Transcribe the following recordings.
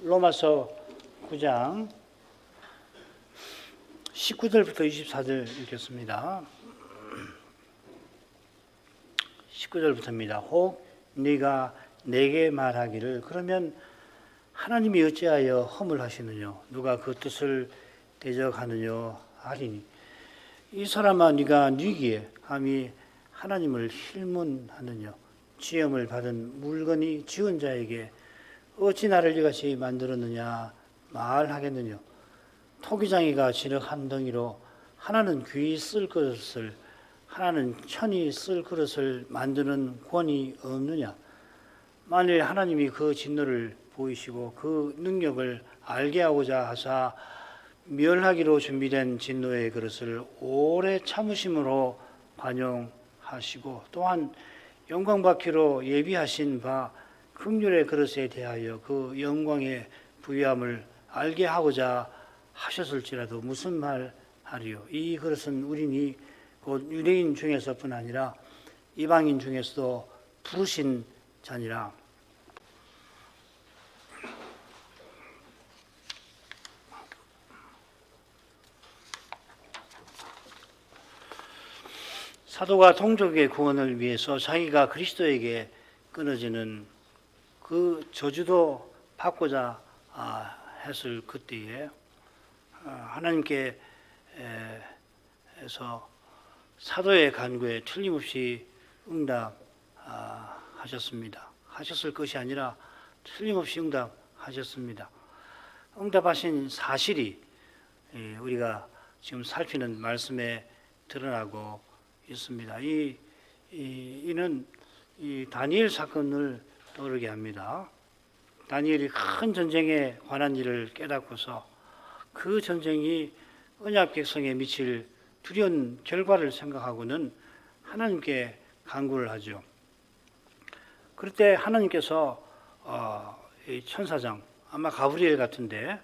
로마서 9장 19절부터 24절 읽겠습니다. 19절부터입니다. 혹 네가 내게 말하기를 그러면 하나님이 어찌하여 허물하시느냐 누가 그 뜻을 대적하느냐 하리니 이 사람아 네가 네기에 감히 하나님을 힐문하느냐 지음을 받은 물건이 지은 자에게 어찌 나를 이같이 만들었느냐 말하겠느냐 토기장이가 진흙 한 덩이로 하나는 귀 쓸 그릇을 하나는 천이 쓸 그릇을 만드는 권이 없느냐 만일 하나님이 그 진노를 보이시고 그 능력을 알게 하고자 하사 멸하기로 준비된 진노의 그릇을 오래 참으심으로 관용하시고 또한 영광받기로 예비하신 바 긍휼의 그릇에 대하여 그 영광의 부유함을 알게 하고자 하셨을지라도 무슨 말 하리요 이 그릇은 우리니 곧 유대인 중에서뿐 아니라 이방인 중에서도 부르신 자니라. 사도가 동족의 구원을 위해서 자기가 그리스도에게 끊어지는 그 저주도 받고자 했을 그때에 하나님께서 사도의 간구에 틀림없이 응답하셨습니다. 하셨을 것이 아니라 틀림없이 응답하셨습니다. 응답하신 사실이 우리가 지금 살피는 말씀에 드러나고 있습니다. 이는 다니엘 사건을 떠오르게 합니다. 다니엘이 큰 전쟁에 관한 일을 깨닫고서 그 전쟁이 언약 백성에 미칠 두려운 결과를 생각하고는 하나님께 간구를 하죠. 그럴 때 하나님께서 천사장 아마 가브리엘 같은데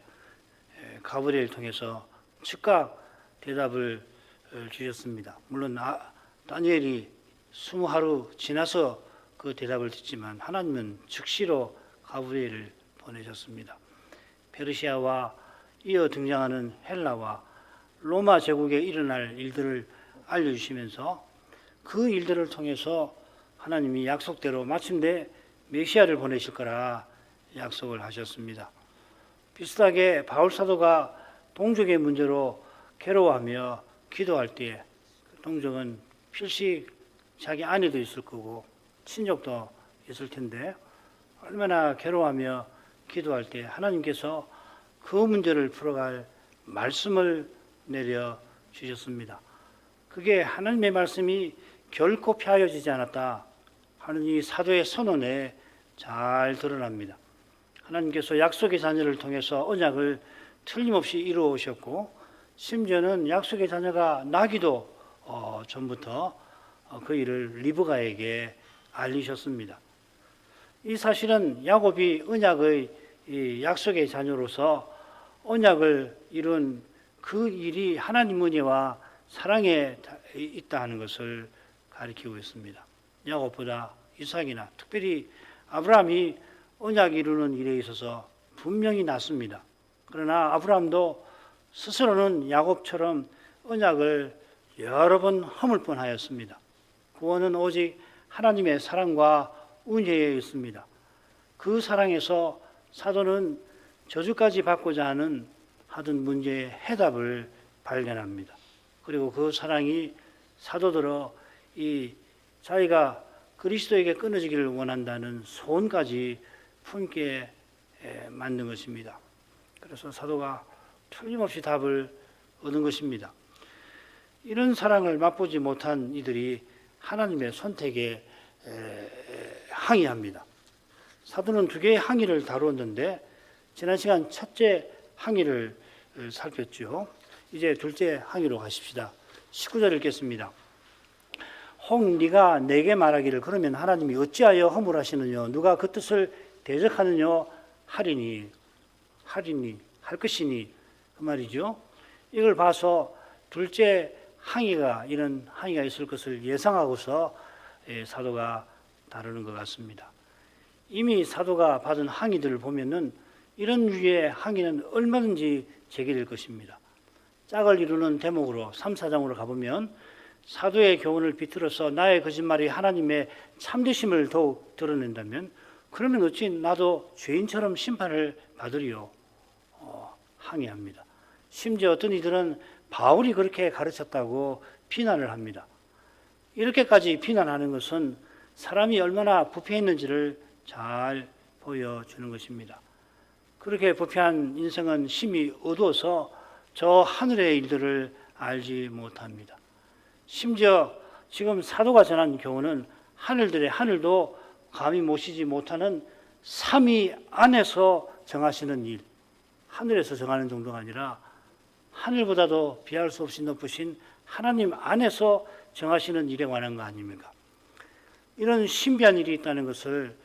가브리엘 통해서 즉각 대답을 주셨습니다. 물론 다니엘이 20하루 지나서 그 대답을 듣지만 하나님은 즉시로 가브리엘을 보내셨습니다. 페르시아와 이어 등장하는 헬라와 로마 제국에 일어날 일들을 알려주시면서 그 일들을 통해서 하나님이 약속대로 마침내 메시아를 보내실 거라 약속을 하셨습니다. 비슷하게 바울 사도가 동족의 문제로 괴로워하며 기도할 때에 동족은 필시 자기 아내도 있을 거고 친족도 있을 텐데 얼마나 괴로워하며 기도할 때 하나님께서 그 문제를 풀어갈 말씀을 내려 주셨습니다. 그게 하나님의 말씀이 결코 폐하여지지 않았다 하는 이 사도의 선언에 잘 드러납니다. 하나님께서 약속의 자녀를 통해서 언약을 틀림없이 이루어 오셨고 심지어는 약속의 자녀가 나기도 전부터 그 일을 리브가에게 알리셨습니다. 이 사실은 야곱이 언약의 이 약속의 자녀로서 언약을 이룬 그 일이 하나님 은혜와 사랑에 있다 하는 것을 가리키고 있습니다. 야곱보다 이삭이나 특별히 아브라함이 언약 이루는 일에 있어서 분명히 낫습니다. 그러나 아브라함도 스스로는 야곱처럼 언약을 여러 번 허물 뻔하였습니다. 구원은 오직 하나님의 사랑과 은혜에 있습니다. 그 사랑에서 사도는 저주까지 받고자 하던 문제의 해답을 발견합니다. 그리고 그 사랑이 사도들어 이 자기가 그리스도에게 끊어지기를 원한다는 소원까지 품게 만든 것입니다. 그래서 사도가 틀림없이 답을 얻은 것입니다. 이런 사랑을 맛보지 못한 이들이 하나님의 선택에 항의합니다. 사도는 두 개의 항의를 다루었는데 지난 시간 첫째 항의를 살폈죠. 이제 둘째 항의로 가십시다. 19절 읽겠습니다. 혹 네가 내게 말하기를 그러면 하나님이 어찌하여 허물하시느냐 누가 그 뜻을 대적하느냐 하리니 할 것이니 그 말이죠. 이걸 봐서 둘째 항의가 이런 항의가 있을 것을 예상하고서 사도가 다루는 것 같습니다. 이미 사도가 받은 항의들을 보면은 이런 유의 항의는 얼마든지 제기될 것입니다. 짝을 이루는 대목으로 3, 4장으로 가보면 사도의 교훈을 비틀어서 나의 거짓말이 하나님의 참되심을 더욱 드러낸다면 그러면 어찌 나도 죄인처럼 심판을 받으리요 항의합니다. 심지어 어떤 이들은 바울이 그렇게 가르쳤다고 비난을 합니다. 이렇게까지 비난하는 것은 사람이 얼마나 부패했는지를 잘 보여주는 것입니다. 그렇게 부패한 인생은 심히 어두워서 저 하늘의 일들을 알지 못합니다. 심지어 지금 사도가 전한 교훈은 하늘들의 하늘도 감히 모시지 못하는 삼위 안에서 정하시는 일, 하늘에서 정하는 정도가 아니라 하늘보다도 비할 수 없이 높으신 하나님 안에서 정하시는 일에 관한 거 아닙니까? 이런 신비한 일이 있다는 것을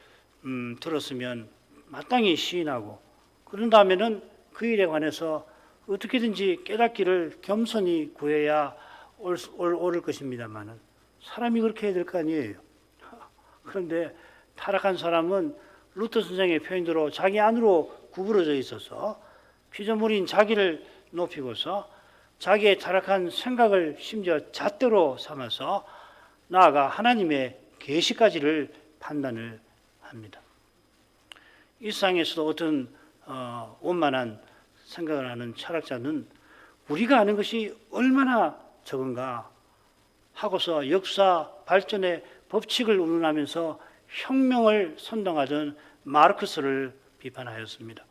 들었으면 마땅히 시인하고 그런 다음에는 그 일에 관해서 어떻게든지 깨닫기를 겸손히 구해야 옳을 것입니다만은 사람이 그렇게 해야 될 거 아니에요. 그런데 타락한 사람은 루터 선생의 표현대로 자기 안으로 구부러져 있어서 피조물인 자기를 높이고서 자기의 타락한 생각을 심지어 잣대로 삼아서 나아가 하나님의 계시까지를 판단을 합니다. 이 세상에서도 어떤 원만한 생각을 하는 철학자는 우리가 아는 것이 얼마나 적은가 하고서 역사 발전의 법칙을 운운하면서 혁명을 선동하던 마르크스를 비판하였습니다.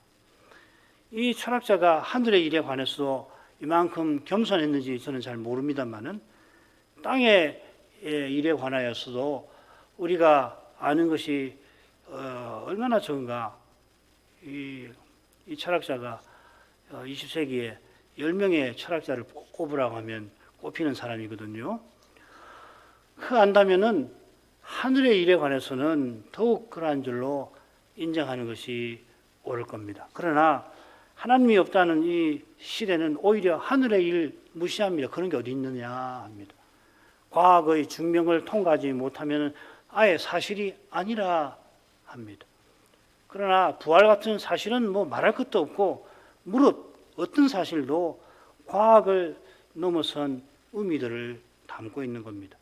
이 철학자가 하늘의 일에 관해서도 이만큼 겸손했는지 저는 잘 모릅니다만은 땅의 일에 관하여서도 우리가 아는 것이 얼마나 적은가. 이 철학자가 20세기에 10명의 철학자를 꼽으라고 하면 꼽히는 사람이거든요. 그 안다면은 하늘의 일에 관해서는 더욱 그러한 줄로 인정하는 것이 옳을 겁니다. 그러나 하나님이 없다는 이 시대는 오히려 하늘의 일 무시합니다. 그런 게 어디 있느냐 합니다. 과학의 증명을 통과하지 못하면 아예 사실이 아니라 합니다. 그러나 부활 같은 사실은 뭐 말할 것도 없고 무릇 어떤 사실도 과학을 넘어선 의미들을 담고 있는 겁니다.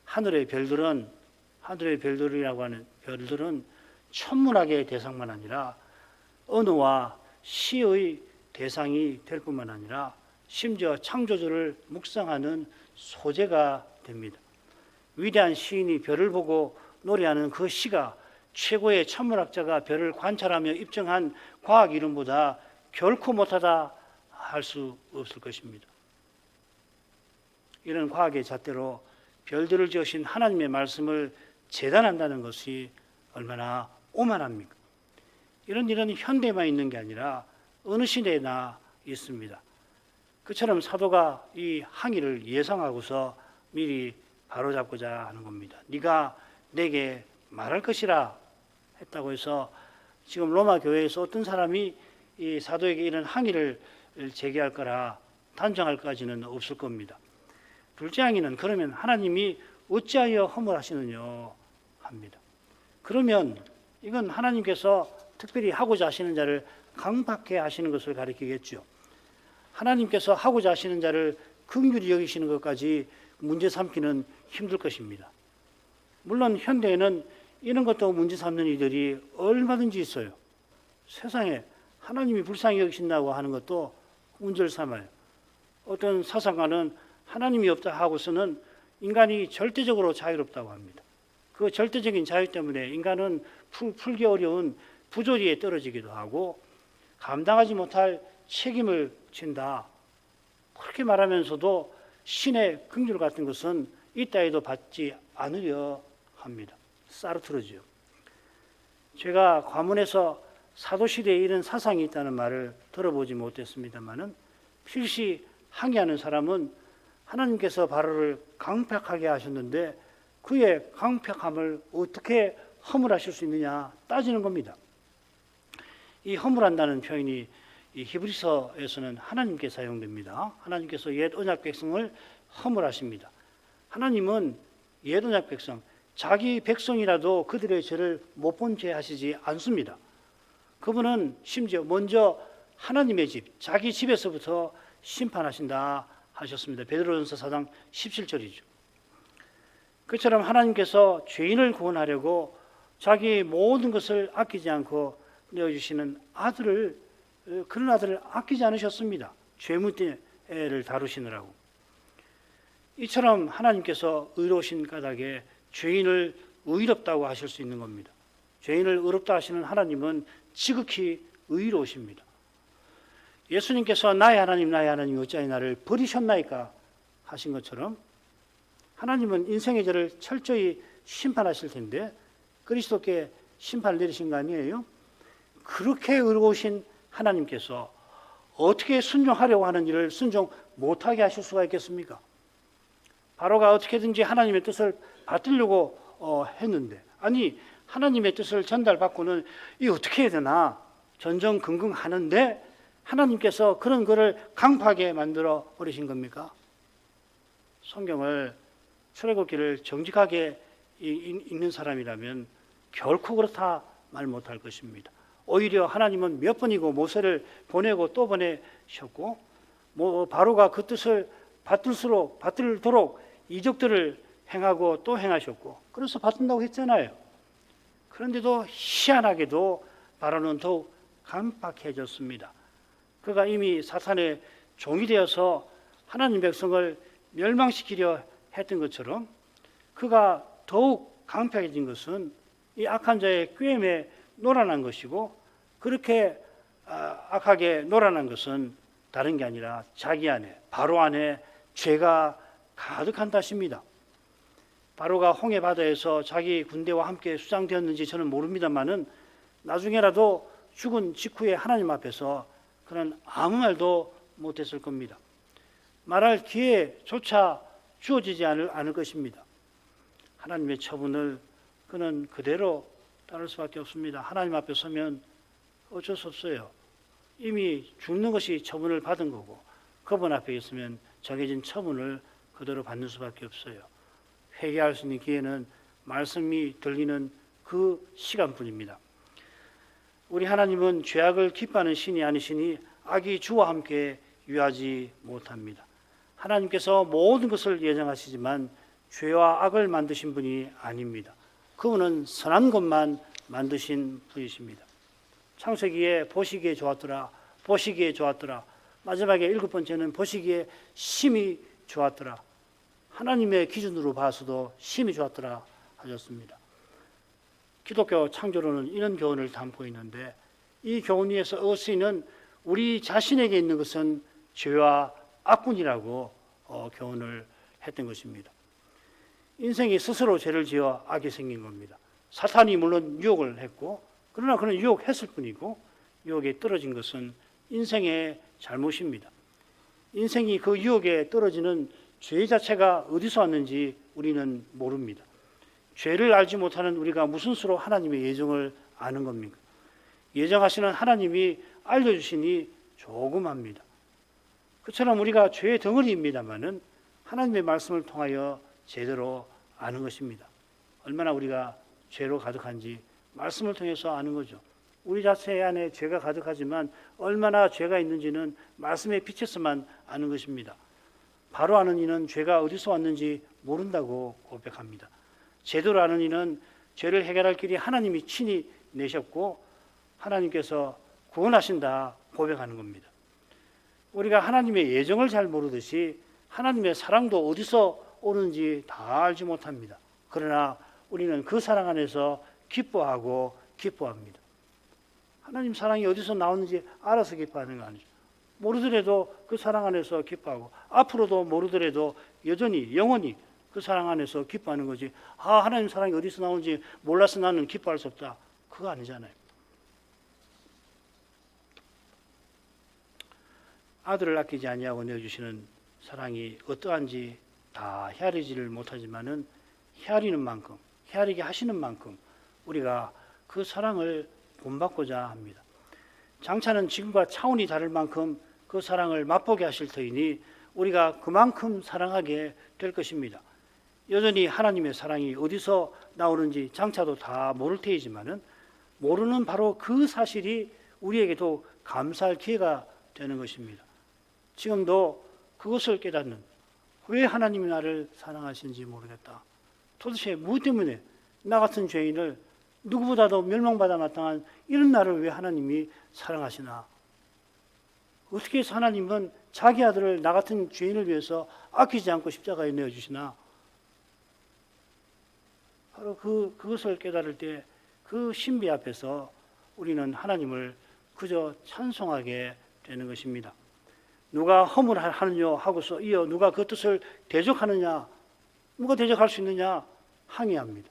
하늘의 별들이라고 하는 별들은 천문학의 대상만 아니라 언어와 시의 대상이 될 뿐만 아니라 심지어 창조주를 묵상하는 소재가 됩니다. 위대한 시인이 별을 보고 노래하는 그 시가 최고의 천문학자가 별을 관찰하며 입증한 과학 이론보다 결코 못하다 할 수 없을 것입니다. 이런 과학의 잣대로 별들을 지으신 하나님의 말씀을 재단한다는 것이 얼마나 오만합니까? 이런 일은 현대에만 있는 게 아니라 어느 시대나 있습니다. 그처럼 사도가 이 항의를 예상하고서 미리 바로잡고자 하는 겁니다. 네가 내게 말할 것이라 했다고 해서 지금 로마 교회에서 어떤 사람이 이 사도에게 이런 항의를 제기할 거라 단정할 까지는 없을 겁니다. 둘째 항의는 그러면 하나님이 어찌하여 허물하시느냐 합니다. 그러면 이건 하나님께서 특별히 하고자 하시는 자를 강박해 하시는 것을 가리키겠죠. 하나님께서 하고자 하시는 자를 긍휼히 여기시는 것까지 문제 삼기는 힘들 것입니다. 물론 현대에는 이런 것도 문제 삼는 이들이 얼마든지 있어요. 세상에 하나님이 불쌍히 여기신다고 하는 것도 문제를 삼아요. 어떤 사상가는 하나님이 없다 하고서는 인간이 절대적으로 자유롭다고 합니다. 그 절대적인 자유 때문에 인간은 풀기 어려운 부조리에 떨어지기도 하고 감당하지 못할 책임을 진다. 그렇게 말하면서도 신의 긍휼 같은 것은 이따위도 받지 않으려 합니다. 사르트르죠. 제가 과문에서 사도시대에 이런 사상이 있다는 말을 들어보지 못했습니다만은 필시 항의하는 사람은 하나님께서 바로를 강팍하게 하셨는데 그의 강팍함을 어떻게 허물하실 수 있느냐 따지는 겁니다. 이 허물한다는 표현이 이 히브리서에서는 하나님께 사용됩니다. 하나님께서 옛 언약 백성을 허물하십니다. 하나님은 옛 언약 백성, 자기 백성이라도 그들의 죄를 못 본 채 하시지 않습니다. 그분은 심지어 먼저 하나님의 집, 자기 집에서부터 심판하신다 하셨습니다. 베드로전서 4장 17절이죠. 그처럼 하나님께서 죄인을 구원하려고 자기 모든 것을 아끼지 않고 내어주시는 아들을, 그런 아들을 아끼지 않으셨습니다. 죄문대를 다루시느라고. 이처럼 하나님께서 의로우신 까닭에 죄인을 의롭다고 하실 수 있는 겁니다. 죄인을 의롭다 하시는 하나님은 지극히 의로우십니다. 예수님께서 나의 하나님 어찌하여 나를 버리셨나이까 하신 것처럼 하나님은 인생의 죄를 철저히 심판하실 텐데 그리스도께 심판을 내리신 거 아니에요? 그렇게 의로우신 하나님께서 어떻게 순종하려고 하는 일을 순종 못하게 하실 수가 있겠습니까? 바로가 어떻게든지 하나님의 뜻을 받들려고 했는데, 아니 하나님의 뜻을 전달받고는 이 어떻게 해야 되나 전전긍긍하는데 하나님께서 그런 것을 강팍하게 만들어 버리신 겁니까? 성경을 출애굽기를 정직하게 읽는 사람이라면 결코 그렇다 말 못할 것입니다. 오히려 하나님은 몇 번이고 모세를 보내고 또 보내셨고 바로가 그 뜻을 받들도록 이적들을 행하고 또 행하셨고 그래서 받든다고 했잖아요. 그런데도 희한하게도 바로는 더욱 간박해졌습니다. 그가 이미 사탄의 종이 되어서 하나님 백성을 멸망시키려 했던 것처럼 그가 더욱 강팍해진 것은 이 악한 자의 꾀임에 놀아난 것이고 그렇게 악하게 놀아난 것은 다른 게 아니라 자기 안에 바로 안에 죄가 가득한 탓입니다. 바로가 홍해 바다에서 자기 군대와 함께 수장되었는지 저는 모릅니다만은 나중에라도 죽은 직후에 하나님 앞에서 그는 아무 말도 못했을 겁니다. 말할 기회조차 주어지지 않을 것입니다. 하나님의 처분을 그는 그대로 따를 수밖에 없습니다. 하나님 앞에 서면 어쩔 수 없어요. 이미 죽는 것이 처분을 받은 거고 그분 앞에 있으면 정해진 처분을 그대로 받는 수밖에 없어요. 회개할 수 있는 기회는 말씀이 들리는 그 시간뿐입니다. 우리 하나님은 죄악을 기뻐하는 신이 아니시니 악이 주와 함께 유하지 못합니다. 하나님께서 모든 것을 예정하시지만 죄와 악을 만드신 분이 아닙니다. 그분은 선한 것만 만드신 분이십니다. 창세기에 보시기에 좋았더라, 보시기에 좋았더라. 마지막에 7번째는 보시기에 심히 좋았더라. 하나님의 기준으로 봐서도 심히 좋았더라 하셨습니다. 기독교 창조론은 이런 교훈을 담고 있는데 이 교훈 위에서 어스틴은 우리 자신에게 있는 것은 죄와 악군이라고 교훈을 했던 것입니다. 인생이 스스로 죄를 지어 악이 생긴 겁니다. 사탄이 물론 유혹을 했고 그러나 그는 유혹했을 뿐이고 유혹에 떨어진 것은 인생의 잘못입니다. 인생이 그 유혹에 떨어지는 죄 자체가 어디서 왔는지 우리는 모릅니다. 죄를 알지 못하는 우리가 무슨 수로 하나님의 예정을 아는 겁니까? 예정하시는 하나님이 알려주시니 조금 합니다. 그처럼 우리가 죄의 덩어리입니다마는 하나님의 말씀을 통하여 제대로 아는 것입니다. 얼마나 우리가 죄로 가득한지 말씀을 통해서 아는 거죠. 우리 자체 안에 죄가 가득하지만 얼마나 죄가 있는지는 말씀의 빛에서만 아는 것입니다. 바로 아는 이는 죄가 어디서 왔는지 모른다고 고백합니다. 제대로 아는 이는 죄를 해결할 길이 하나님이 친히 내셨고 하나님께서 구원하신다 고백하는 겁니다. 우리가 하나님의 예정을 잘 모르듯이 하나님의 사랑도 어디서 오는지 다 알지 못합니다. 그러나 우리는 그 사랑 안에서 기뻐하고 기뻐합니다. 하나님 사랑이 어디서 나오는지 알아서 기뻐하는 거 아니죠. 모르더라도 그 사랑 안에서 기뻐하고 앞으로도 모르더라도 여전히 영원히 그 사랑 안에서 기뻐하는 거지. 하나님 사랑이 어디서 나오는지 몰라서 나는 기뻐할 수 없다. 그거 아니잖아요. 아들을 아끼지 아니하고 내어주시는 사랑이 어떠한지 다 헤아리지를 못하지만은 헤아리는 만큼, 헤아리게 하시는 만큼 우리가 그 사랑을 본받고자 합니다. 장차는 지금과 차원이 다를 만큼 그 사랑을 맛보게 하실 터이니 우리가 그만큼 사랑하게 될 것입니다. 여전히 하나님의 사랑이 어디서 나오는지 장차도 다 모를 테이지만은 모르는 바로 그 사실이 우리에게도 감사할 기회가 되는 것입니다. 지금도 그것을 깨닫는, 왜 하나님이 나를 사랑하시는지 모르겠다. 도대체 무엇 때문에 나 같은 죄인을 누구보다도 멸망받아 마땅한 이런 나를 왜 하나님이 사랑하시나? 어떻게 해서 하나님은 자기 아들을 나 같은 죄인을 위해서 아끼지 않고 십자가에 내어주시나? 바로 그것을 깨달을 때 그 신비 앞에서 우리는 하나님을 그저 찬송하게 되는 것입니다. 누가 허물 하느냐 하고서 이어 누가 그 뜻을 대적하느냐, 누가 대적할 수 있느냐 항의합니다.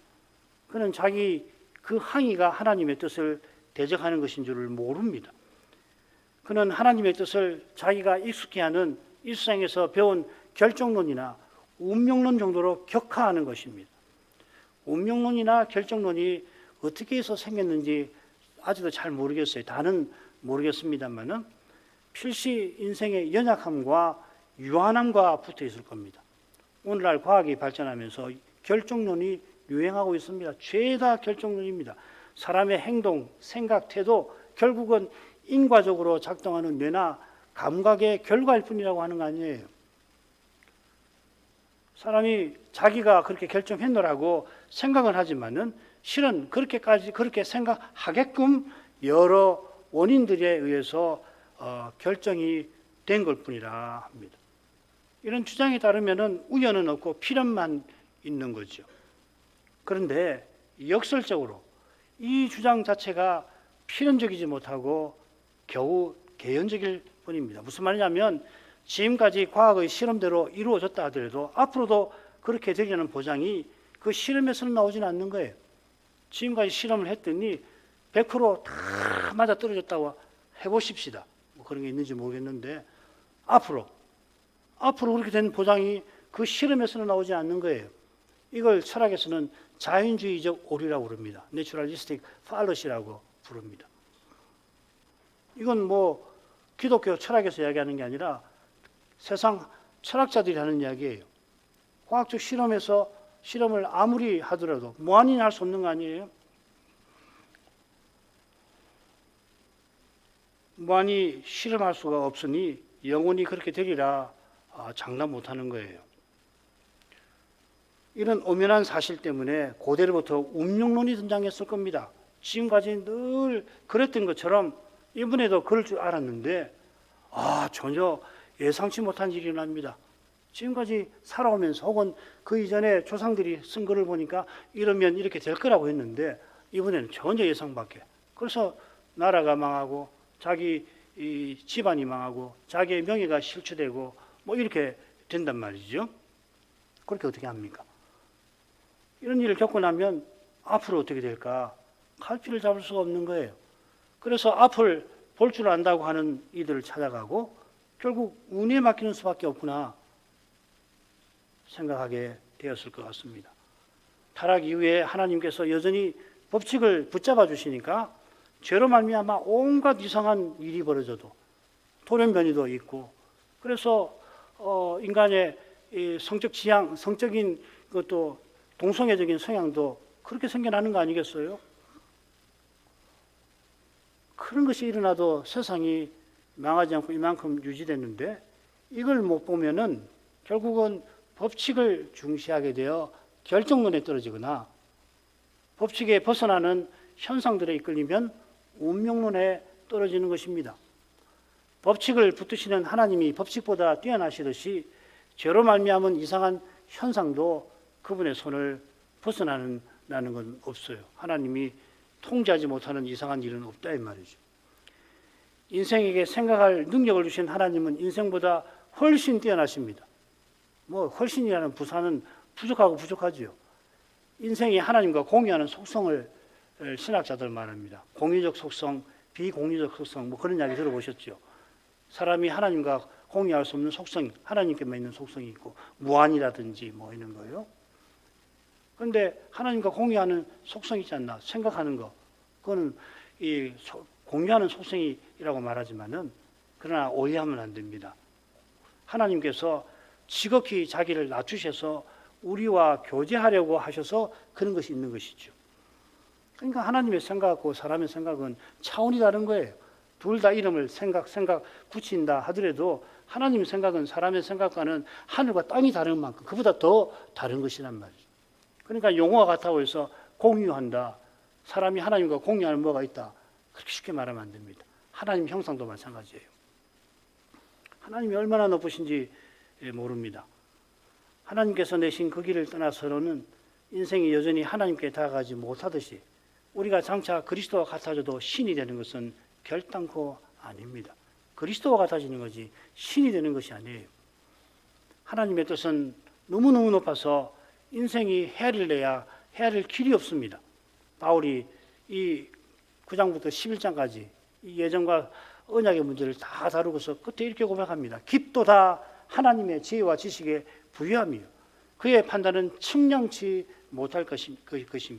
그는 자기 그 항의가 하나님의 뜻을 대적하는 것인 줄을 모릅니다. 그는 하나님의 뜻을 자기가 익숙해하는 이 세상에서 배운 결정론이나 운명론 정도로 격하하는 것입니다. 운명론이나 결정론이 어떻게 해서 생겼는지 아직도 잘 모르겠어요. 다는 모르겠습니다만은 필시 인생의 연약함과 유한함과 붙어 있을 겁니다. 오늘날 과학이 발전하면서 결정론이 유행하고 있습니다. 죄다 결정론입니다. 사람의 행동, 생각, 태도 결국은 인과적으로 작동하는 뇌나 감각의 결과일 뿐이라고 하는 거 아니에요. 사람이 자기가 그렇게 결정했노라고 생각은 하지만은 실은 그렇게 생각하게끔 여러 원인들에 의해서 결정이 된 것 뿐이라 합니다. 이런 주장에 따르면은 우연은 없고 필연만 있는 거죠. 그런데 역설적으로 이 주장 자체가 필연적이지 못하고 겨우 개연적일 뿐입니다. 무슨 말이냐면 지금까지 과학의 실험대로 이루어졌다 하더라도 앞으로도 그렇게 되려는 보장이 그 실험에서는 나오지는 않는 거예요. 지금까지 실험을 했더니 100%다 맞아 떨어졌다고 해보십시다. 뭐 그런 게 있는지 모르겠는데 앞으로 그렇게 된 보장이 그 실험에서는 나오지 않는 거예요. 이걸 철학에서는 자연주의적 오류라고 부릅니다. 내추럴리스틱 팔러시라고 부릅니다. 이건 뭐 기독교 철학에서 이야기하는 게 아니라 세상 철학자들이 하는 이야기예요. 과학적 실험을 아무리 하더라도 무한히 할 수 없는 거 아니에요? 무한히 실험할 수가 없으니 영원히 그렇게 되리라 장담 못하는 거예요. 이런 엄연한 사실 때문에 고대로부터 운명론이 등장했을 겁니다. 지금까지 늘 그랬던 것처럼 이번에도 그럴 줄 알았는데 전혀 예상치 못한 일이 일어납니다. 지금까지 살아오면서 혹은 그 이전에 조상들이 쓴 글을 보니까 이러면 이렇게 될 거라고 했는데 이번에는 전혀 예상 밖에. 그래서 나라가 망하고 자기 이 집안이 망하고 자기의 명예가 실추되고 뭐 이렇게 된단 말이죠. 그렇게 어떻게 합니까? 이런 일을 겪고 나면 앞으로 어떻게 될까? 갈피를 잡을 수가 없는 거예요. 그래서 앞을 볼 줄 안다고 하는 이들을 찾아가고 결국 운에 맡기는 수밖에 없구나 생각하게 되었을 것 같습니다. 타락 이후에 하나님께서 여전히 법칙을 붙잡아 주시니까 죄로 말미암아 온갖 이상한 일이 벌어져도 돌연변이도 있고 그래서 인간의 성적 지향, 성적인 것도 동성애적인 성향도 그렇게 생겨나는 거 아니겠어요? 그런 것이 일어나도 세상이 망하지 않고 이만큼 유지됐는데 이걸 못 보면은 결국은 법칙을 중시하게 되어 결정론에 떨어지거나 법칙에 벗어나는 현상들에 이끌리면 운명론에 떨어지는 것입니다. 법칙을 붙드시는 하나님이 법칙보다 뛰어나시듯이 죄로 말미암은 이상한 현상도 그분의 손을 벗어나는 건 없어요. 하나님이 통제하지 못하는 이상한 일은 없다 이 말이죠. 인생에게 생각할 능력을 주신 하나님은 인생보다 훨씬 뛰어나십니다. 뭐 훨씬이라는 부사는 부족하지요. 인생이 하나님과 공유하는 속성을 신학자들 말합니다. 공유적 속성, 비공유적 속성 뭐 그런 이야기 들어보셨죠. 사람이 하나님과 공유할 수 없는 속성, 하나님께만 있는 속성이 있고 무한이라든지 뭐 이런 거요. 그런데 하나님과 공유하는 속성이 있지 않나 생각하는 거 그거는 공유하는 속성이라고 말하지만은 그러나 오해하면 안 됩니다. 하나님께서 지극히 자기를 낮추셔서 우리와 교제하려고 하셔서 그런 것이 있는 것이죠. 그러니까 하나님의 생각하고 사람의 생각은 차원이 다른 거예요. 둘 다 이름을 생각 붙인다 하더라도 하나님의 생각은 사람의 생각과는 하늘과 땅이 다른 만큼 그보다 더 다른 것이란 말이죠. 그러니까 용어가 같다고 해서 공유한다. 사람이 하나님과 공유하는 뭐가 있다. 그렇게 쉽게 말하면 안 됩니다. 하나님 형상도 마찬가지예요. 하나님이 얼마나 높으신지 모릅니다. 하나님께서 내신 그 길을 떠나서는 인생이 여전히 하나님께 다가가지 못하듯이 우리가 장차 그리스도와 같아져도 신이 되는 것은 결단코 아닙니다. 그리스도와 같아지는 거지 신이 되는 것이 아니에요. 하나님의 뜻은 너무너무 높아서 인생이 헤아릴래야 헤아릴 길이 없습니다. 바울이 이 9장부터 11장까지 이 예정과 언약의 문제를 다 다루고서 끝에 이렇게 고백합니다. 깊도 다 하나님의 지혜와 지식에 부유함이요. 그의 판단은 측량치 못할 것이며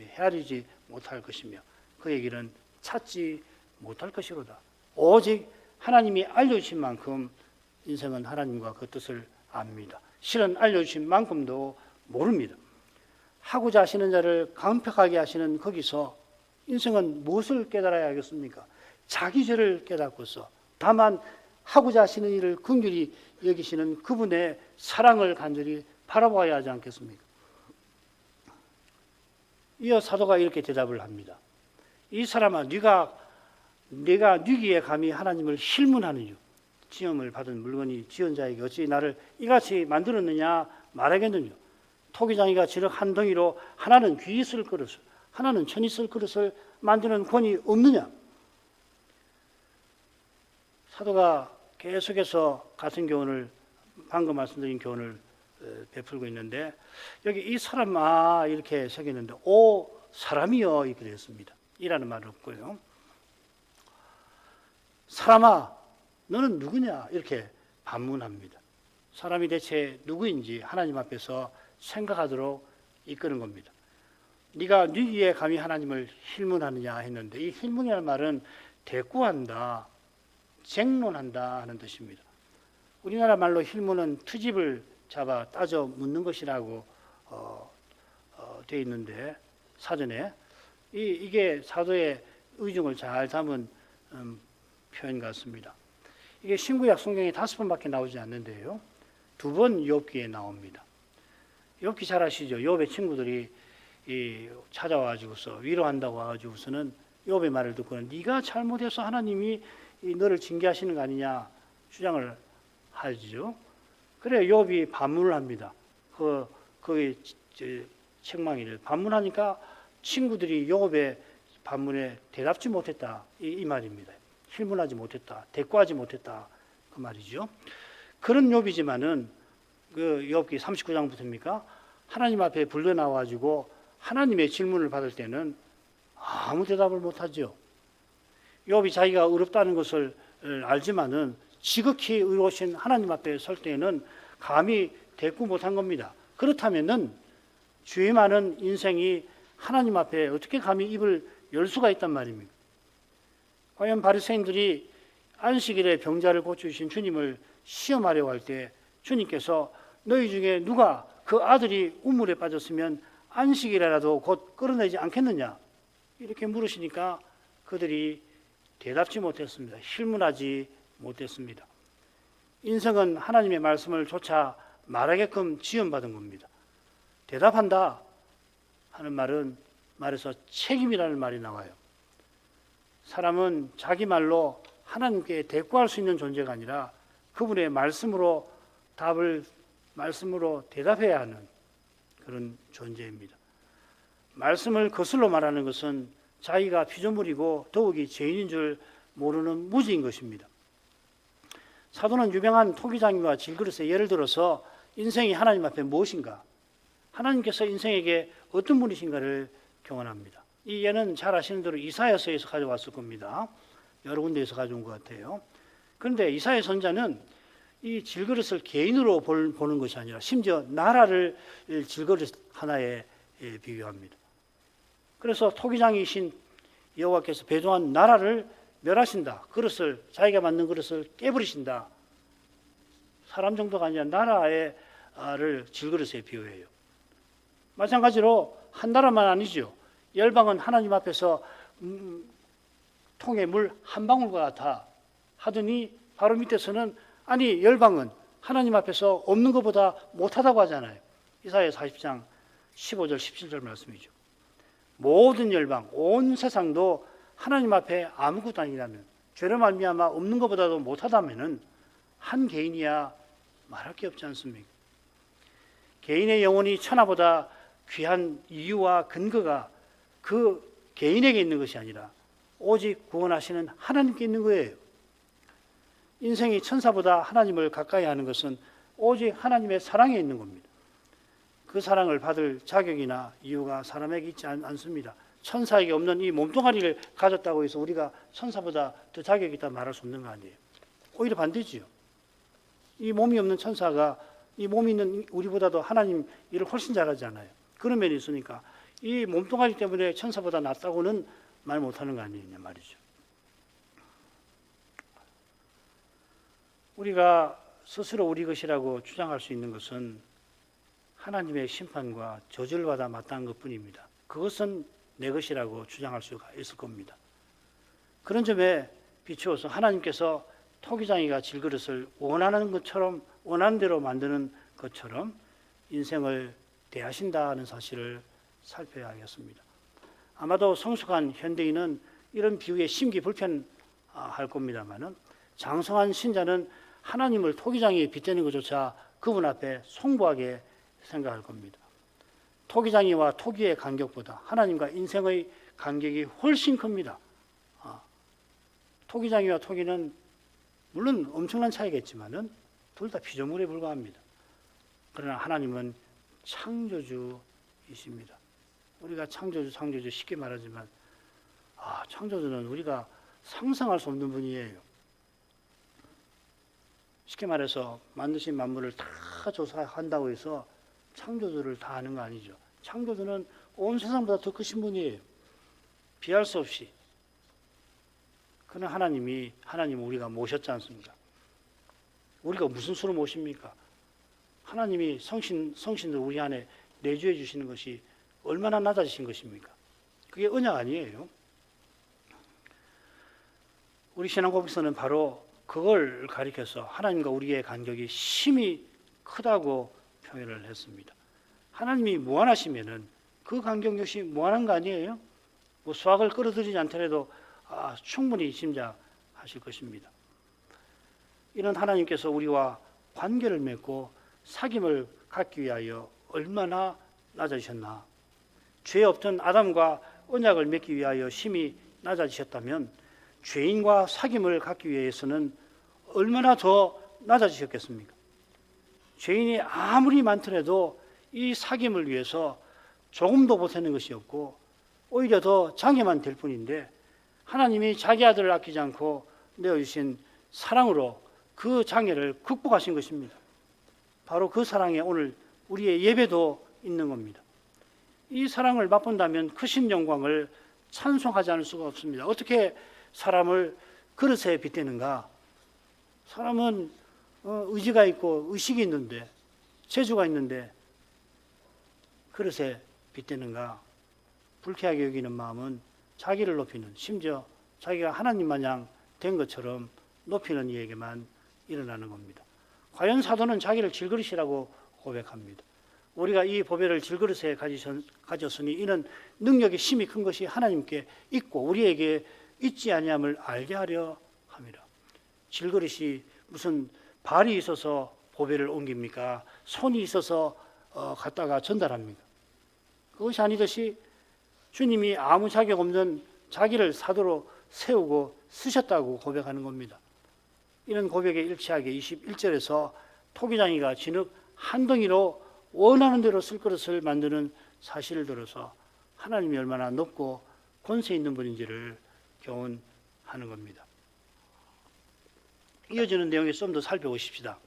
헤아리지 못할 것이며 그의 길은 찾지 못할 것이로다. 오직 하나님이 알려주신 만큼 인생은 하나님과 그 뜻을 압니다. 실은 알려주신 만큼도 모릅니다. 하고자 하시는 자를 강팍하게 하시는 거기서 인생은 무엇을 깨달아야 하겠습니까? 자기 죄를 깨닫고서 다만 하고자 하시는 일을 긍휼히 여기시는 그분의 사랑을 간절히 바라봐야 하지 않겠습니까? 이어 사도가 이렇게 대답을 합니다. 이 사람아, 네가 뉘기에 감히 하나님을 실문하느냐? 지음을 받은 물건이 지은 자에게 어찌 나를 이같이 만들었느냐 말하겠느냐? 토기장이가 지륵 한 덩이로 하나는 귀 있을 그릇을 하나는 천 있을 그릇을 만드는 권이 없느냐? 사도가 계속해서 같은 교훈을 방금 말씀드린 교훈을 베풀고 있는데 여기 이 사람아 이렇게 새겼는데 오 사람이여 이렇게 되었습니다. 이라는 말은 없고요. 사람아 너는 누구냐 이렇게 반문합니다. 사람이 대체 누구인지 하나님 앞에서 생각하도록 이끄는 겁니다. 네가 뉘기에 감히 하나님을 힐문하느냐 했는데 이 힐문이라는 말은 대꾸한다, 쟁론한다 하는 뜻입니다. 우리나라 말로 힐문은 트집을 잡아 따져 묻는 것이라고 되어 있는데 사전에 이게 사도의 의중을 잘 담은 표현 같습니다. 이게 신구약 성경에 5번밖에 나오지 않는데요. 2번 욥기에 나옵니다. 욥기 잘 아시죠? 욥의 친구들이 찾아와가지고서 위로한다고 와가지고서는 욥의 말을 듣고는 네가 잘못해서 하나님이 너를 징계하시는 거 아니냐 주장을 하죠. 그래 욥이 반문을 합니다. 그 책망이를 반문하니까 친구들이 욥의 반문에 대답지 못했다 이 말입니다. 힐문하지 못했다, 대꾸하지 못했다 그 말이죠. 그런 욥이지만은 그 욥기 39장부터입니까? 하나님 앞에 불러 나와가지고 하나님의 질문을 받을 때는 아무 대답을 못하죠. 욥이 자기가 의롭다는 것을 알지만은 지극히 의로우신 하나님 앞에 설 때에는 감히 대꾸 못한 겁니다. 그렇다면은 죄 많은 인생이 하나님 앞에 어떻게 감히 입을 열 수가 있단 말입니까? 과연 바리새인들이 안식일에 병자를 고쳐주신 주님을 시험하려고 할 때 주님께서 너희 중에 누가 그 아들이 우물에 빠졌으면 안식일이라도 곧 끌어내지 않겠느냐 이렇게 물으시니까 그들이 대답지 못했습니다. 실문하지 못했습니다. 인생은 하나님의 말씀을 조차 말하게끔 지원받은 겁니다. 대답한다 하는 말에서 책임이라는 말이 나와요. 사람은 자기 말로 하나님께 대꾸할 수 있는 존재가 아니라 그분의 말씀으로 대답해야 하는 그런 존재입니다. 말씀을 거슬러 말하는 것은 자기가 피조물이고 더욱이 죄인인 줄 모르는 무지인 것입니다. 사도는 유명한 토기장이와 질그릇의 예를 들어서 인생이 하나님 앞에 무엇인가, 하나님께서 인생에게 어떤 분이신가를 경험합니다. 이 예는 잘 아시는 대로 이사야서에서 가져왔을 겁니다. 여러 군데에서 가져온 것 같아요. 그런데 이사야 선자는 이 질그릇을 개인으로 보는 것이 아니라 심지어 나라를 질그릇 하나에 비유합니다. 그래서 토기장이신 여호와께서 배종한 나라를 멸하신다. 그릇을 자기가 만든 그릇을 깨버리신다. 사람 정도가 아니라 나라를 질그릇에 비유해요. 마찬가지로 한 나라만 아니죠. 열방은 하나님 앞에서 통에 물 한 방울과 같아 하더니 바로 밑에서는 아니 열방은 하나님 앞에서 없는 것보다 못하다고 하잖아요. 이사야 40장 15절 17절 말씀이죠. 모든 열방 온 세상도 하나님 앞에 아무것도 아니라면 죄로 말미암아 없는 것보다도 못하다면은 한 개인이야 말할 게 없지 않습니까? 개인의 영혼이 천하보다 귀한 이유와 근거가 그 개인에게 있는 것이 아니라 오직 구원하시는 하나님께 있는 거예요. 인생이 천사보다 하나님을 가까이 하는 것은 오직 하나님의 사랑에 있는 겁니다. 그 사랑을 받을 자격이나 이유가 사람에게 있지 않습니다. 천사에게 없는 이 몸뚱아리를 가졌다고 해서 우리가 천사보다 더 자격이 있다 말할 수 없는 거 아니에요. 오히려 반대지요. 이 몸이 없는 천사가 이 몸이 있는 우리보다도 하나님 일을 훨씬 잘하잖아요. 그런 면이 있으니까 이 몸뚱아리 때문에 천사보다 낫다고는 말 못하는 거 아니냐 말이죠. 우리가 스스로 우리 것이라고 주장할 수 있는 것은 하나님의 심판과 저주를 받아 마땅한 것뿐입니다. 그것은 내 것이라고 주장할 수가 있을 겁니다. 그런 점에 비추어서 하나님께서 토기장이가 질그릇을 원하는 것처럼 원하는 대로 만드는 것처럼 인생을 대하신다는 사실을 살펴야겠습니다. 아마도 성숙한 현대인은 이런 비유에 심기불편할 겁니다만은 장성한 신자는 하나님을 토기장이에 빗대는 것조차 그분 앞에 송구하게 생각할 겁니다. 토기장이와 토기의 간격보다 하나님과 인생의 간격이 훨씬 큽니다. 토기장이와 토기는 물론 엄청난 차이겠지만은 둘 다 피조물에 불과합니다. 그러나 하나님은 창조주이십니다. 우리가 창조주 쉽게 말하지만 창조주는 우리가 상상할 수 없는 분이에요. 쉽게 말해서 만드신 만물을 다 조사한다고 해서 창조주를 다 아는 거 아니죠. 창조주는 온 세상보다 더 크신 분이에요. 비할 수 없이. 그는 하나님 우리가 모셨지 않습니까? 우리가 무슨 수로 모십니까? 하나님이 성신을 우리 안에 내주해 주시는 것이 얼마나 낮아지신 것입니까? 그게 언약 아니에요. 우리 신앙고백서는 바로 그걸 가리켜서 하나님과 우리의 간격이 심히 크다고 표현을 했습니다. 하나님이 무한하시면은 그 간격 역시 무한한 거 아니에요? 뭐 수학을 끌어들이지 않더라도 충분히 짐작하실 것입니다. 이런 하나님께서 우리와 관계를 맺고 사귐을 갖기 위하여 얼마나 낮아지셨나. 죄 없던 아담과 언약을 맺기 위하여 심히 낮아지셨다면 죄인과 사귐을 갖기 위해서는 얼마나 더 낮아지셨겠습니까? 죄인이 아무리 많더라도 이 사귐을 위해서 조금도 보태는 것이 없고 오히려 더 장애만 될 뿐인데 하나님이 자기 아들을 아끼지 않고 내어주신 사랑으로 그 장애를 극복하신 것입니다. 바로 그 사랑에 오늘 우리의 예배도 있는 겁니다. 이 사랑을 맛본다면 크신 영광을 찬송하지 않을 수가 없습니다. 어떻게 사람을 그릇에 빗대는가? 사람은 의지가 있고 의식이 있는데 재주가 있는데 그릇에 빗대는가? 불쾌하게 여기는 마음은 자기를 높이는, 심지어 자기가 하나님 마냥 된 것처럼 높이는 이에게만 일어나는 겁니다. 과연 사도는 자기를 질그릇이라고 고백합니다. 우리가 이 보배를 질그릇에 가졌으니 이는 능력이 심히 큰 것이 하나님께 있고 우리에게 있지 아니함을 알게 하려 함이라. 질그릇이 무슨 발이 있어서 보배를 옮깁니까? 손이 있어서 갖다가 전달합니까? 그것이 아니듯이 주님이 아무 자격 없는 자기를 사도로 세우고 쓰셨다고 고백하는 겁니다. 이런 고백에 일치하게 21절에서 토기장이가 진흙 한 덩이로 원하는 대로 쓸 그릇을 만드는 사실을 들어서 하나님이 얼마나 높고 권세 있는 분인지를 교훈하는 겁니다. 이어지는 내용에 좀 더 살펴보십시다.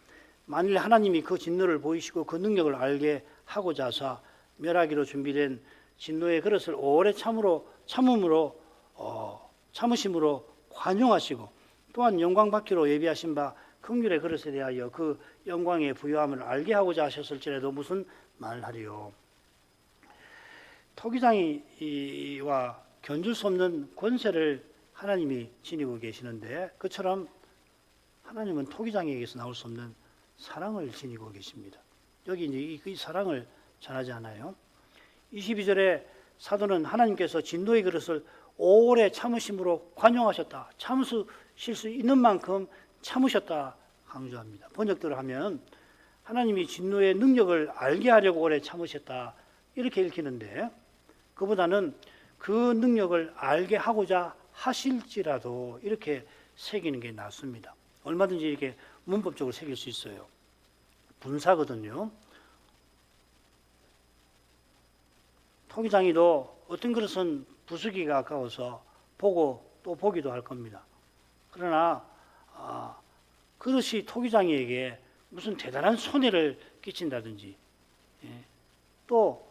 만일 하나님이 그 진노를 보이시고 그 능력을 알게 하고자 하사 멸하기로 준비된 진노의 그릇을 오래 참으심으로 관용하시고 또한 영광 받기로 예비하신 바 긍휼의 그릇에 대하여 그 영광의 부요함을 알게 하고자 하셨을지라도 무슨 말을 하리요. 토기장이와 견줄 수 없는 권세를 하나님이 지니고 계시는데, 그처럼 하나님은 토기장이에게서 나올 수 없는 사랑을 지니고 계십니다. 여기 이제 이 사랑을 전하지 않아요. 22절에 사도는 하나님께서 진노의 그릇을 오래 참으심으로 관용하셨다, 참으실 수 있는 만큼 참으셨다 강조합니다. 번역대로 하면 하나님이 진노의 능력을 알게 하려고 오래 참으셨다 이렇게 읽히는데, 그보다는 그 능력을 알게 하고자 하실지라도 이렇게 새기는 게 낫습니다. 얼마든지 이렇게 문법적으로 새길 수 있어요. 분사거든요. 토기장이도 어떤 그릇은 부수기가 아까워서 보고 또 보기도 할 겁니다. 그러나 그릇이 토기장이에게 무슨 대단한 손해를 끼친다든지, 또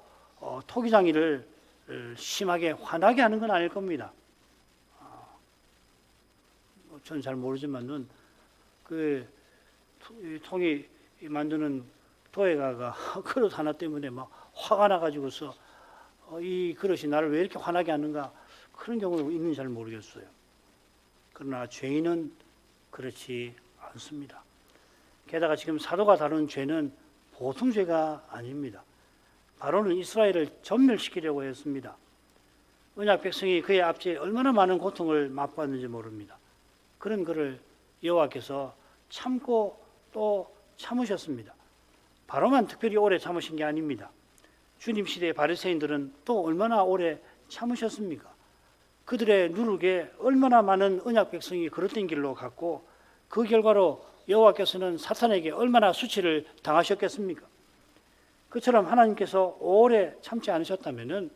토기장이를 심하게 화나게 하는 건 아닐 겁니다. 저는 잘 모르지만은 그 통이 만드는 도예가가 그릇 하나 때문에 막 화가 나가지고서 이 그릇이 나를 왜 이렇게 화나게 하는가, 그런 경우가 있는지 잘 모르겠어요. 그러나 죄인은 그렇지 않습니다. 게다가 지금 사도가 다룬 죄는 보통 죄가 아닙니다. 바로는 이스라엘을 전멸시키려고 했습니다. 언약 백성이 그의 앞에 얼마나 많은 고통을 맛보았는지 모릅니다. 그런 그를 여호와께서 참고 또 참으셨습니다. 바로만 특별히 오래 참으신 게 아닙니다. 주님 시대의 바리새인들은 또 얼마나 오래 참으셨습니까? 그들의 누룩에 얼마나 많은 언약 백성이 그릇된 길로 갔고, 그 결과로 여호와께서는 사탄에게 얼마나 수치를 당하셨겠습니까? 그처럼 하나님께서 오래 참지 않으셨다면은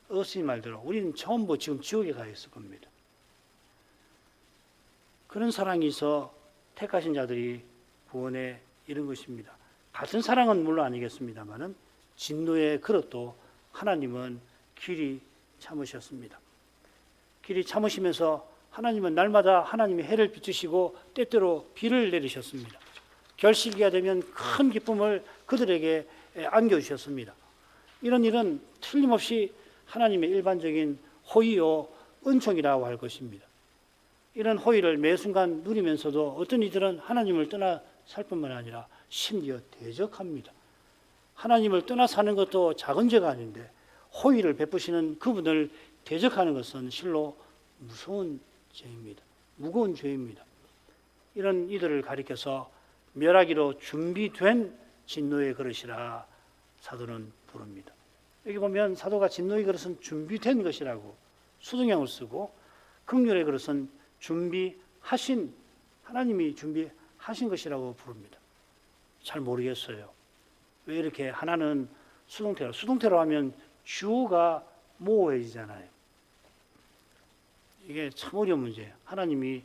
어스님 말대로 우리는 전부 지금 지옥에 가 있을 겁니다. 그런 사랑이 있어 택하신 자들이 구원에 이른 것입니다. 같은 사랑은 물론 아니겠습니다만은 진노의 그릇도 하나님은 길이 참으셨습니다. 길이 참으시면서 하나님은 날마다 하나님의 해를 비추시고 때때로 비를 내리셨습니다. 결실기가 되면 큰 기쁨을 그들에게 안겨주셨습니다. 이런 일은 틀림없이 하나님의 일반적인 호의요 은총이라고 할 것입니다. 이런 호의를 매 순간 누리면서도 어떤 이들은 하나님을 떠나 살 뿐만 아니라 심지어 대적합니다. 하나님을 떠나 사는 것도 작은 죄가 아닌데 호의를 베푸시는 그분을 대적하는 것은 실로 무서운 죄입니다. 무거운 죄입니다. 이런 이들을 가리켜서 멸하기로 준비된 진노의 그릇이라 사도는 부릅니다. 여기 보면 사도가 진노의 그릇은 준비된 것이라고 수동형을 쓰고, 긍휼의 그릇은 준비하신, 하나님이 준비하신 것이라고 부릅니다. 잘 모르겠어요. 왜 이렇게 하나는 수동태로 하면 주어가 모호해지잖아요. 이게 참 어려운 문제예요. 하나님이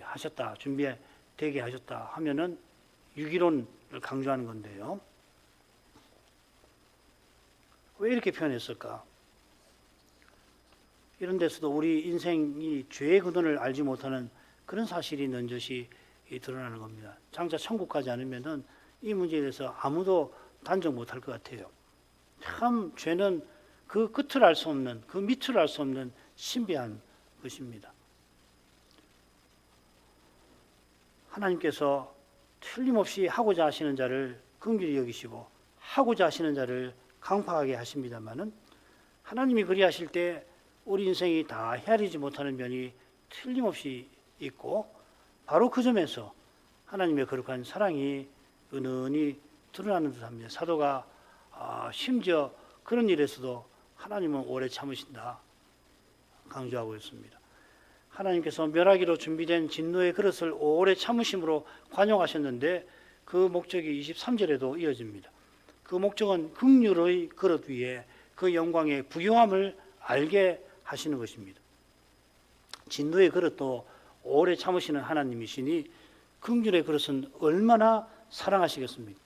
하셨다, 준비되게 하셨다 하면은 유기론을 강조하는 건데요. 왜 이렇게 표현했을까? 이런 데서도 우리 인생이 죄의 근원을 알지 못하는 그런 사실이 넌저시 드러나는 겁니다. 장차 천국 가지 않으면은 이 문제에 대해서 아무도 단정 못할 것 같아요. 참 죄는 그 끝을 알 수 없는, 그 밑을 알 수 없는 신비한 것입니다. 하나님께서 틀림없이 하고자 하시는 자를 긍휼히 여기시고 하고자 하시는 자를 강팍하게 하십니다마는, 하나님이 그리하실 때 우리 인생이 다 헤아리지 못하는 면이 틀림없이 있고, 바로 그 점에서 하나님의 거룩한 사랑이 은은히 드러나는 듯합니다. 사도가 심지어 그런 일에서도 하나님은 오래 참으신다 강조하고 있습니다. 하나님께서 멸하기로 준비된 진노의 그릇을 오래 참으심으로 관용하셨는데, 그 목적이 23절에도 이어집니다. 그 목적은 긍휼의 그릇 위에 그 영광의 부요함을 알게 하시는 것입니다. 진노의 그릇도 오래 참으시는 하나님이시니 긍휼의 그릇은 얼마나 사랑하시겠습니까?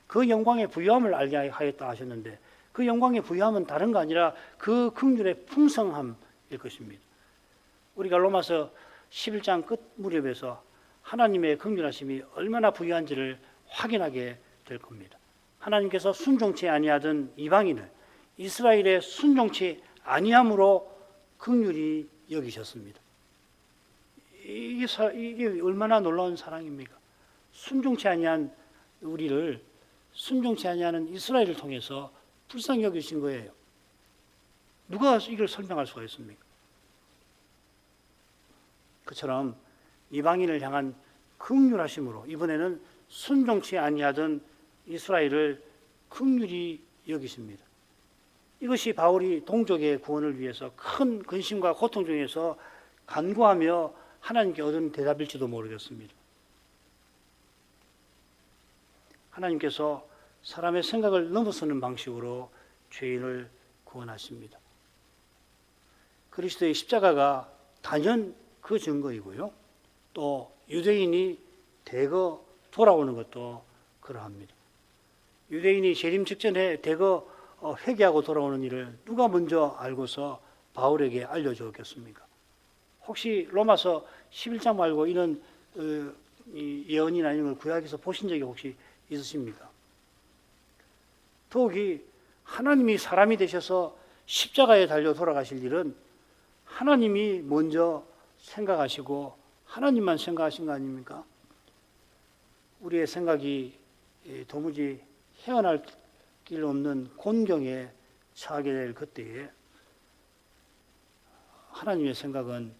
그 영광의 부요함을 알게 하였다 하셨는데, 그 영광의 부요함은 다른 거 아니라 그 긍휼의 풍성함일 것입니다. 우리가 로마서 11장 끝 무렵에서 하나님의 긍휼하심이 얼마나 부유한지를 확인하게 될 겁니다. 하나님께서 순종치 아니하던 이방인을 이스라엘의 순종치 아니함으로 긍휼히 여기셨습니다. 이게 얼마나 놀라운 사랑입니까? 순종치 아니한 우리를, 순종치 아니하는 이스라엘을 통해서 불쌍히 여기신 거예요. 누가 이걸 설명할 수가 있습니까? 그처럼 이방인을 향한 긍휼하심으로 이번에는 순종치 아니하던 이스라엘을 긍휼히 여기십니다. 이것이 바울이 동족의 구원을 위해서 큰 근심과 고통 중에서 간구하며 하나님께 얻은 대답일지도 모르겠습니다. 하나님께서 사람의 생각을 넘어서는 방식으로 죄인을 구원하십니다. 그리스도의 십자가가 단연 그 증거이고요. 또 유대인이 대거 돌아오는 것도 그러합니다. 유대인이 재림 직전에 대거 회개하고 돌아오는 일을 누가 먼저 알고서 바울에게 알려주었겠습니까? 혹시 로마서 11장 말고 이런 예언이나 이런 걸 구약에서 보신 적이 혹시 있으십니까? 더욱이 하나님이 사람이 되셔서 십자가에 달려 돌아가실 일은 하나님이 먼저 생각하시고 하나님만 생각하신 거 아닙니까? 우리의 생각이 도무지 헤어날 길 없는 곤경에 처하게 될 그때에 하나님의 생각은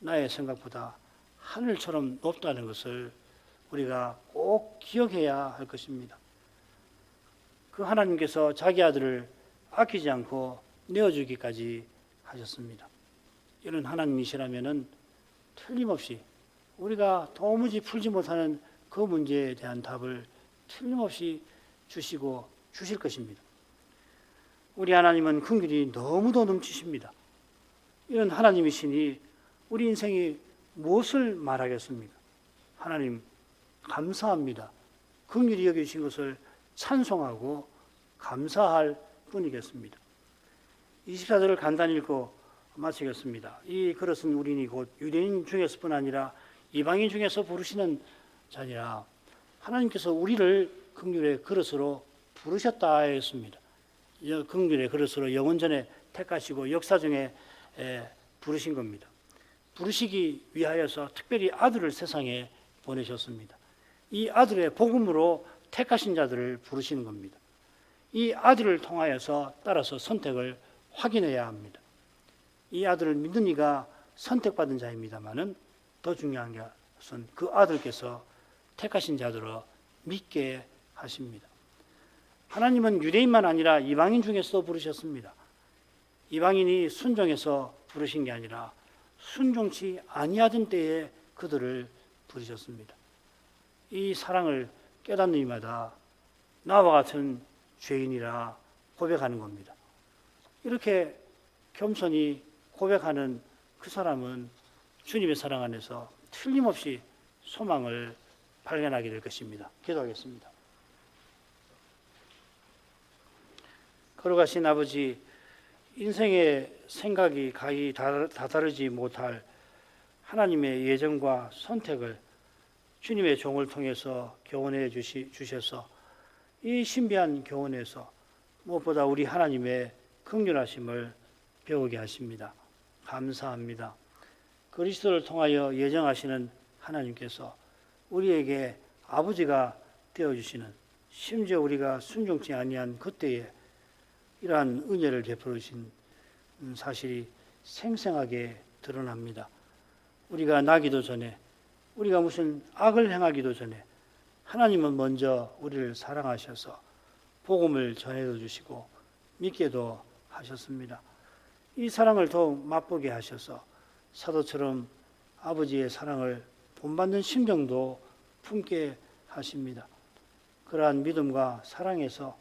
나의 생각보다 하늘처럼 높다는 것을 우리가 꼭 기억해야 할 것입니다. 그 하나님께서 자기 아들을 아끼지 않고 내어주기까지 하셨습니다. 이런 하나님이시라면은 틀림없이 우리가 도무지 풀지 못하는 그 문제에 대한 답을 틀림없이 주시고 주실 것입니다. 우리 하나님은 긍휼이 너무도 넘치십니다. 이런 하나님이시니 우리 인생이 무엇을 말하겠습니까? 하나님 감사합니다. 긍휼히 여기신 것을 찬송하고 감사할 뿐이겠습니다. 24절을 간단히 읽고 마치겠습니다. 이 그릇은 우리니 곧 유대인 중에서뿐 아니라 이방인 중에서 부르시는 자니라. 하나님께서 우리를 긍휼의 그릇으로 부르셨다 했습니다. 긍휼의 그릇으로 영원전에 택하시고 역사 중에 부르신 겁니다. 부르시기 위하여서 특별히 아들을 세상에 보내셨습니다. 이 아들의 복음으로 택하신 자들을 부르시는 겁니다. 이 아들을 통하여서 따라서 선택을 확인해야 합니다. 이 아들을 믿는 이가 선택받은 자입니다만은 더 중요한 것은 그 아들께서 택하신 자들을 믿게 하십니다. 하나님은 유대인만 아니라 이방인 중에서 부르셨습니다. 이방인이 순종해서 부르신 게 아니라 순종치 아니하던 때에 그들을 부르셨습니다. 이 사랑을 깨닫는 이마다 나와 같은 죄인이라 고백하는 겁니다. 이렇게 겸손히 고백하는 그 사람은 주님의 사랑 안에서 틀림없이 소망을 발견하게 될 것입니다. 기도하겠습니다. 걸어가신 아버지, 인생의 생각이 가히 다다르지 못할 하나님의 예정과 선택을 주님의 종을 통해서 교훈해 주셔서 이 신비한 교훈에서 무엇보다 우리 하나님의 긍휼하심을 배우게 하십니다. 감사합니다. 그리스도를 통하여 예정하시는 하나님께서 우리에게 아버지가 되어주시는, 심지어 우리가 순종치 아니한 그때에 이러한 은혜를 베풀어 주신 사실이 생생하게 드러납니다. 우리가 나기도 전에, 우리가 무슨 악을 행하기도 전에 하나님은 먼저 우리를 사랑하셔서 복음을 전해도 주시고 믿게도 하셨습니다. 이 사랑을 더욱 맛보게 하셔서 사도처럼 아버지의 사랑을 본받는 심정도 품게 하십니다. 그러한 믿음과 사랑에서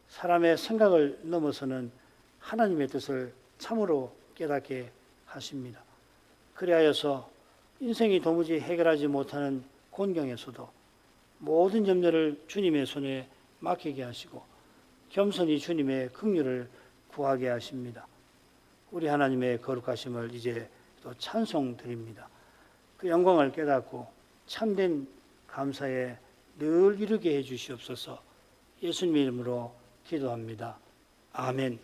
사람의 생각을 넘어서는 하나님의 뜻을 참으로 깨닫게 하십니다. 그리하여서 인생이 도무지 해결하지 못하는 곤경에서도 모든 염려를 주님의 손에 맡기게 하시고 겸손히 주님의 긍휼을 구하게 하십니다. 우리 하나님의 거룩하심을 이제 또 찬송드립니다. 그 영광을 깨닫고 참된 감사에 늘 이르게 해 주시옵소서. 예수님의 이름으로 기도합니다. 아멘.